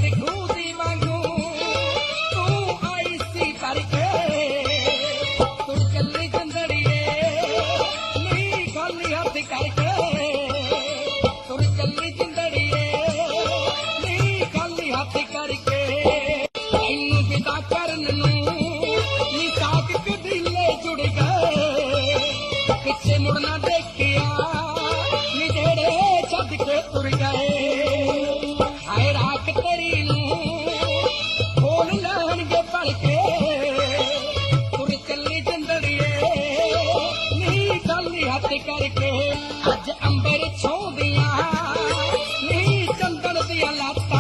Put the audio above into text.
दिखूदी वांगू तू आई सी करके तू चली जिंदड़िए नी खाली हाथ करके तू चली जिंदड़िए नी खाली हाथ करके तैनू विदा करन नूं नी साक कदीले जुड़ गए पिछे मुड़ना देखिया नी जेड़े छड्ड के तुर गए हाय राख तेरी नूं खोल लैणगे भड़ के तुर चली जिंदड़िए नी खाली हथ करके अज अंबर छौंदियां नी चंदन दियां लत्तां